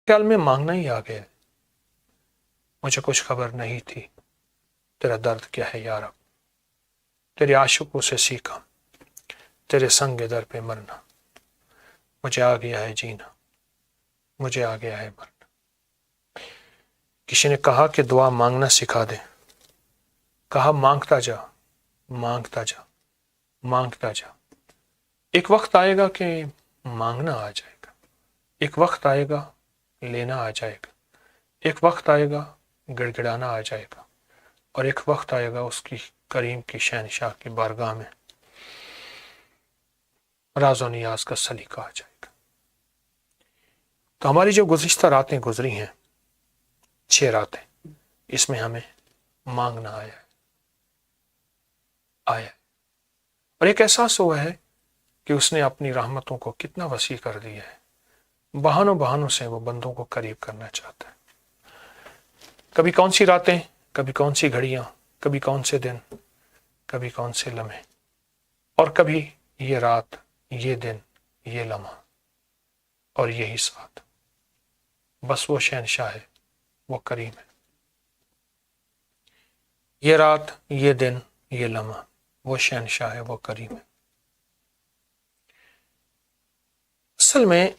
خیال میں مانگنا ہی آ گیا، مجھے کچھ خبر نہیں تھی تیرا درد کیا ہے یا رب، تیرے عاشقوں سے سیکھا تیرے سنگ در پہ مرنا، مجھے آ گیا ہے جینا، مجھے آ گیا ہے مرنا۔ کسی نے کہا کہ دعا مانگنا سکھا دے، کہا مانگتا جا، مانگتا جا، مانگتا جا، ایک وقت آئے گا کہ مانگنا آ جائے گا، ایک وقت آئے گا لینا آ جائے گا، ایک وقت آئے گا گڑ گڑانا آ جائے گا، اور ایک وقت آئے گا اس کی کریم کی شہنشاہ کی بارگاہ میں راز و نیاز کا سلیقہ آ جائے گا۔ تو ہماری جو گزشتہ راتیں گزری ہیں، 6 راتیں، اس میں ہمیں مانگنا آیا ہے، اور ایک احساس ہوا ہے کہ اس نے اپنی رحمتوں کو کتنا وسیع کر دیا ہے، بہانوں سے وہ بندوں کو قریب کرنا چاہتا ہے۔ کبھی کون سی راتیں، کبھی کون سی گھڑیاں، کبھی کون سے دن، کبھی کون سے لمحے، اور کبھی یہ رات، یہ دن، یہ لمحہ اور یہی ساتھ، بس وہ شہنشاہ ہے، وہ کریم ہے۔ یہ رات، یہ دن، یہ لمحہ، وہ شہنشاہ ہے، وہ کریم ہے۔ اصل میں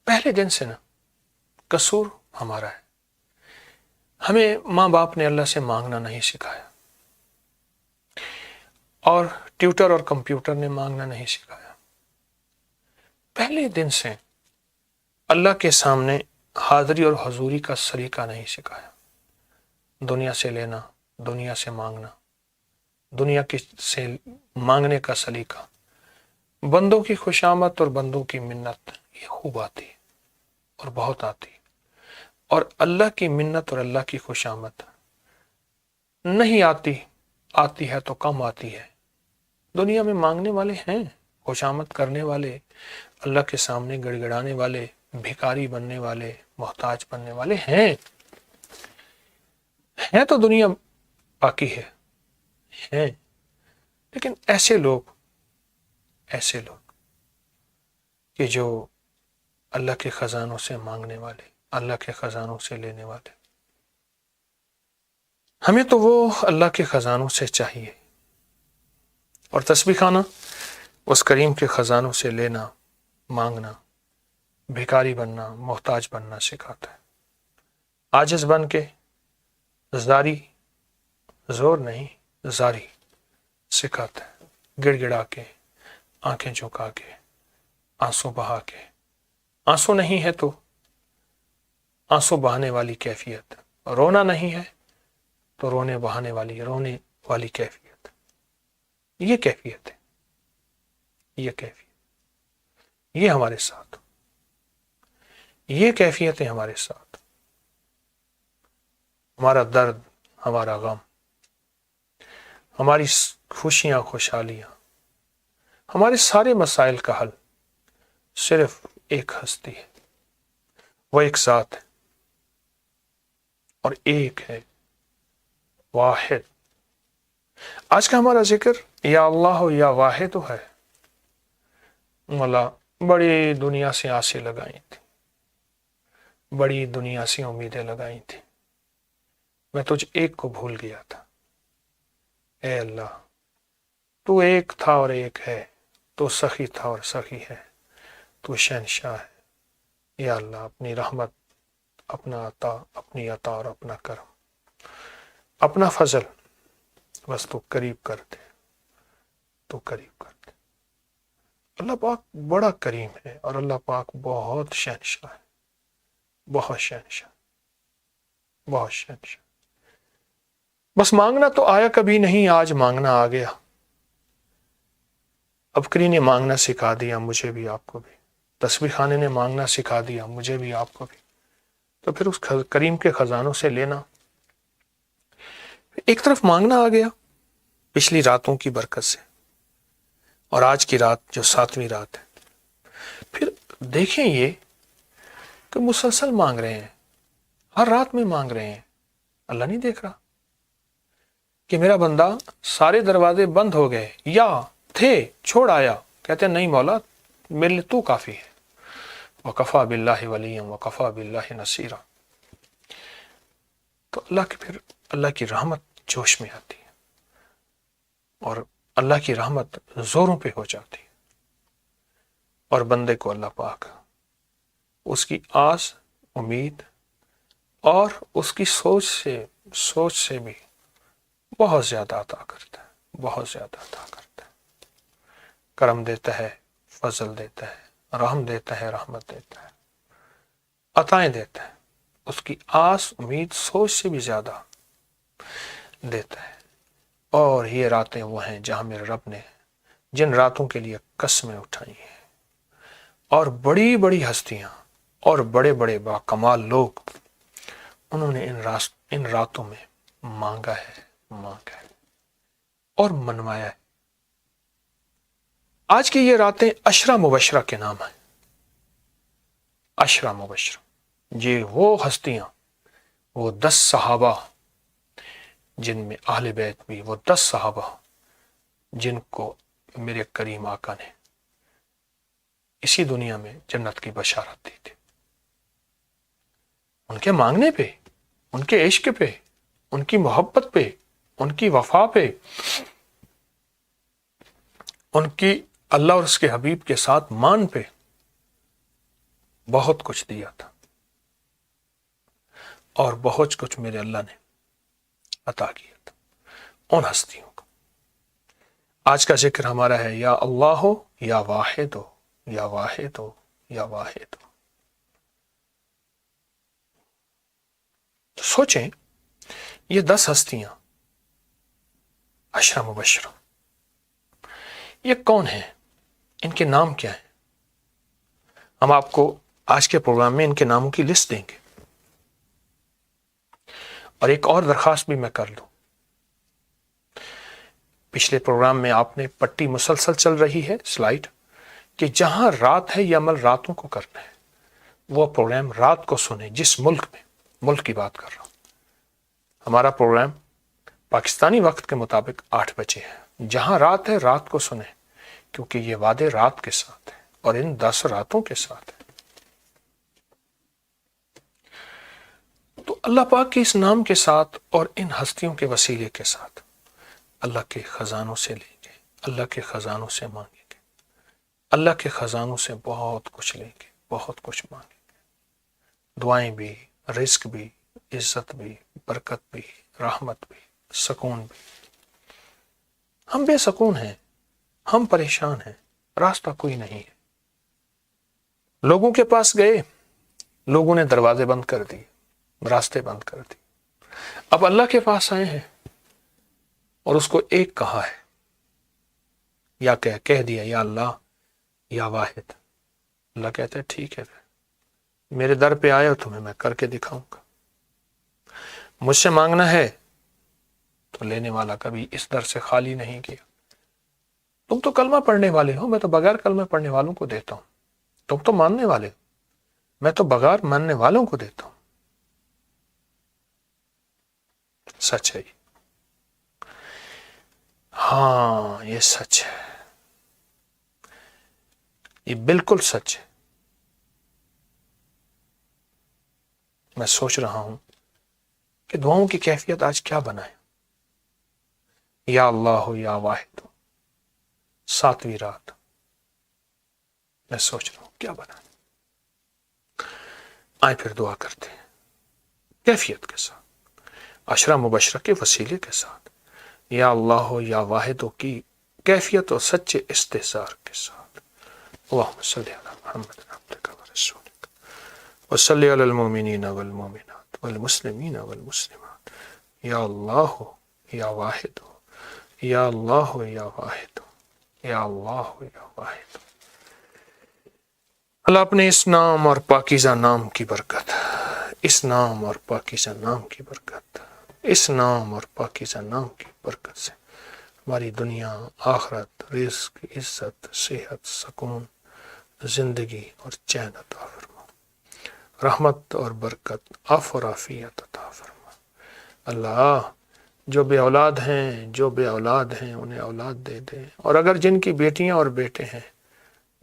پہلے دن سے نا قصور ہمارا ہے، ہمیں ماں باپ نے اللہ سے مانگنا نہیں سکھایا، اور ٹیوٹر اور کمپیوٹر نے مانگنا نہیں سکھایا۔ پہلے دن سے اللہ کے سامنے حاضری اور حضوری کا سلیقہ نہیں سکھایا، دنیا سے لینا، دنیا سے مانگنا، دنیا سے مانگنے کا سلیقہ، بندوں کی خوشامد اور بندوں کی منت یہ خوب آتی ہے اور بہت آتی ہے، اور اللہ کی منت اور اللہ کی خوشامد نہیں آتی، آتی ہے تو کم آتی ہے۔ دنیا میں مانگنے والے ہیں، خوشامد کرنے والے، اللہ کے سامنے گڑ گڑانے والے، بھکاری بننے والے، محتاج بننے والے ہیں تو دنیا باقی ہے، ہیں، لیکن ایسے لوگ کہ جو اللہ کے خزانوں سے مانگنے والے، اللہ کے خزانوں سے لینے والے، ہمیں تو وہ اللہ کے خزانوں سے چاہیے، اور تسبیح خانہ اس کریم کے خزانوں سے لینا، مانگنا، بھکاری بننا، محتاج بننا سکھاتا ہے۔ عاجز بن کے زاری، زور نہیں زاری سکھاتا ہے، گڑ گڑا کے، آنکھیں جھکا کے، آنسو بہا کے، آنسو نہیں ہے تو آنسو بہانے والی کیفیت، رونا نہیں ہے تو رونے والی کیفیت، یہ کیفیت ہے، یہ کیفیت، یہ ہمارے ساتھ، یہ کیفیت ہے ہمارے ساتھ۔ ہمارا درد، ہمارا غم، ہماری خوشیاں، خوشحالیاں، ہمارے سارے مسائل کا حل صرف ایک ہستی ہے، وہ ایک ذات ہے، اور ایک ہے، واحد۔ آج کا ہمارا ذکر یا اللہ یا واحد ہے۔ مولا بڑی دنیا سے آسیں لگائی تھی، بڑی دنیا سے امیدیں لگائی تھی، میں تجھ ایک کو بھول گیا تھا۔ اے اللہ، تو ایک تھا اور ایک ہے، تو سخی تھا اور سخی ہے، تو شہنشاہ ہے۔ یا اللہ، اپنی رحمت، اپنا عطا، اپنی عطا اور اپنا کرم، اپنا فضل، بس تو قریب کر دے، تو قریب کر دے۔ اللہ پاک بڑا کریم ہے، اور اللہ پاک بہت شہنشاہ ہے، بہت شہنشاہ، بہت شہنشاہ۔ بس مانگنا تو آیا کبھی نہیں، آج مانگنا آ گیا۔ ابکری نے مانگنا سکھا دیا، مجھے بھی آپ کو بھی۔ تسبیح خانے نے مانگنا سکھا دیا، مجھے بھی آپ کو بھی۔ تو پھر اس کریم کے خزانوں سے لینا۔ ایک طرف مانگنا آ گیا پچھلی راتوں کی برکت سے، اور آج کی رات جو 7ویں رات ہے، پھر دیکھیں یہ کہ مسلسل مانگ رہے ہیں، ہر رات میں مانگ رہے ہیں۔ اللہ نہیں دیکھ رہا کہ میرا بندہ سارے دروازے بند ہو گئے یا تھے، چھوڑ آیا، کہتے ہیں نہیں مولا، میرے لیے تو کافی ہے، وکفا باللہ ولیا وکفا باللہ نصیرا. تو اللہ کی رحمت جوش میں آتی ہے اور اللہ کی رحمت زوروں پہ ہو جاتی ہے اور بندے کو اللہ پاک اس کی آس امید اور اس کی سوچ سے بھی بہت زیادہ عطا کرتا ہے، بہت زیادہ عطا کرتا ہے. کرم دیتا ہے، فضل دیتا ہے، رحم دیتا ہے، رحمت دیتا ہے، عطائیں دیتا ہے، اس کی آس امید سوچ سے بھی زیادہ دیتا ہے. اور یہ راتیں وہ ہیں جہاں میرے رب نے جن راتوں کے لیے قسمیں اٹھائی ہیں اور بڑی بڑی ہستیاں اور بڑے بڑے باکمال لوگ انہوں نے ان راتوں میں مانگا ہے اور منوایا ہے. آج کی یہ راتیں عشرہ مبشرہ کے نام ہیں. عشرہ مبشرہ، یہ وہ ہستیاں، وہ 10 صحابہ جن میں اہل بیت بھی، وہ 10 صحابہ جن کو میرے کریم آقا نے اسی دنیا میں جنت کی بشارت دی تھی. ان کے مانگنے پہ، ان کے عشق پہ، ان کی محبت پہ، ان کی وفا پہ، ان کی اللہ اور اس کے حبیب کے ساتھ مان پہ بہت کچھ دیا تھا اور بہت کچھ میرے اللہ نے عطا کیا تھا ان ہستیوں کو. آج کا ذکر ہمارا ہے یا اللہ ہو یا واحد ہو یا واحد ہو یا واحد ہو. سوچیں یہ 10 ہستیاں عشرہ مبشرہ یہ کون ہیں، ان کے نام کیا ہیں؟ ہم آپ کو آج کے پروگرام میں ان کے ناموں کی لسٹ دیں گے. اور ایک اور درخواست بھی میں کر لوں، پچھلے پروگرام میں آپ نے پٹی مسلسل چل رہی ہے سلائیڈ کہ جہاں رات ہے یہ عمل راتوں کو کرنا ہے، وہ پروگرام رات کو سنیں. جس ملک کی بات کر رہا ہوں، ہمارا پروگرام پاکستانی وقت کے مطابق 8 بجے ہے. جہاں رات ہے رات کو سنیں کیونکہ یہ وعدے رات کے ساتھ ہے اور ان 10 راتوں کے ساتھ ہے. تو اللہ پاک کے اس نام کے ساتھ اور ان ہستیوں کے وسیلے کے ساتھ اللہ کے خزانوں سے لیں گے، اللہ کے خزانوں سے مانگیں گے، اللہ کے خزانوں سے بہت کچھ لیں گے، بہت کچھ مانگیں گے. دعائیں بھی، رزق بھی، عزت بھی، برکت بھی، رحمت بھی، سکون بھی. ہم بے سکون ہیں، ہم پریشان ہیں، راستہ کوئی نہیں ہے. لوگوں کے پاس گئے، لوگوں نے دروازے بند کر دیے، راستے بند کر دیے. اب اللہ کے پاس آئے ہیں اور اس کو ایک کہا ہے یا کہہ دیا یا اللہ یا واحد. اللہ کہتا ہے ٹھیک ہے، میرے در پہ آئے ہو تمہیں میں کر کے دکھاؤں گا. مجھ سے مانگنا ہے تو لینے والا کبھی اس در سے خالی نہیں کیا. تم تو کلمہ پڑھنے والے ہو، میں تو بغیر کلمہ پڑھنے والوں کو دیتا ہوں. تم تو ماننے والے ہو، میں تو بغیر ماننے والوں کو دیتا ہوں. سچ ہے ہاں، یہ سچ ہے، یہ بالکل سچ ہے. میں سوچ رہا ہوں کہ دعاؤں کی کیفیت آج کیا بنائے. یا اللہ ہو یا واحد ہو، 7ویں رات میں سوچ رہا ہوں کیا بنائے. آئے پھر دعا کرتے ہیں کیفیت کے ساتھ، عشرہ مبشرہ کے وسیلے کے ساتھ. یا اللہ ہو یا واحد ہو کی کیفیت اور سچے استحضار کے ساتھ. اللہم صلی علی محمد عبدک و رسولک وصلی علی المؤمنین والمؤمنات والمسلمین والمسلمات. یا اللہ ہو یا واحد ہو، یا اللہ ہو یا واحد ہو، یا اللہ ہو یا واحد ہو. اللہ اپنے اس نام اور پاکیزہ نام کی برکت، اس نام اور پاکیزہ نام کی برکت، اس نام اور پاکیزہ نام کی برکت سے ہماری دنیا، آخرت، رزق، عزت، صحت، سکون، زندگی اور چین عطا فرما. رحمت اور برکت، عفو اور عافیت عطا فرما. اللہ جو بے اولاد ہیں انہیں اولاد دے دے، اور اگر جن کی بیٹیاں اور بیٹے ہیں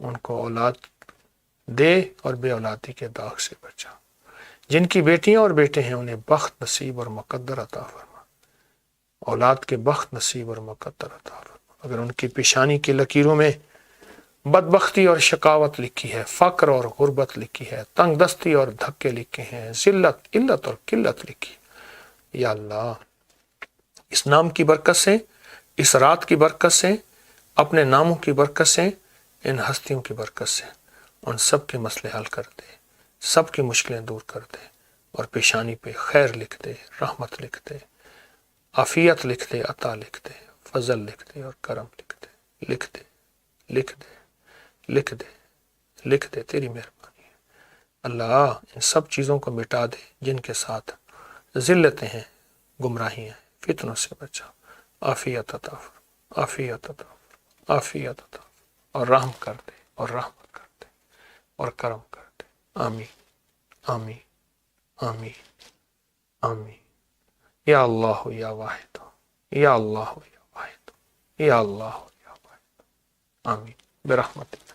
ان کو اولاد دے اور بے اولادی کے داغ سے بچا۔ جن کی بیٹیاں اور بیٹے ہیں انہیں بخت نصیب اور مقدر عطا فرما، اولاد کے بخت نصیب اور مقدر عطا فرما۔ اگر ان کی پیشانی کی لکیروں میں بدبختی اور شقاوت لکھی ہے، فقر اور غربت لکھی ہے، تنگ دستی اور دھکے لکھے ہیں، ذلت، علت اور قلت لکھی ہے، یا اللہ اس نام کی برکت سے، اس رات کی برکت سے، اپنے ناموں کی برکت سے، ان ہستیوں کی برکت سے ان سب کے مسئلے حل کر دے، سب کی مشکلیں دور کر دے، اور پیشانی پہ خیر لکھ دے، رحمت لکھ دے، عافیت لکھ دے، عطا لکھ دے، فضل لکھ دے اور کرم لکھ دے، لکھ دے، لکھ دے، لکھ دے، لکھ دے، تیری مہربانی ہے اللہ۔ ان سب چیزوں کو مٹا دے جن کے ساتھ ذلتیں ہیں، گمراہی ہیں، فتنوں سے بچا، عافیت عطا فرما، عافیت عطا فرما، عافیت عطا فرما، اور رحم کر دے، اور رحمت کر دے، اور کرم کر دے۔ آمین، آمین، آمین، آمین۔ یا اللہ یا واحد، یا اللہ یا واحد، یا اللہ یا واحد، آمین برحمتک۔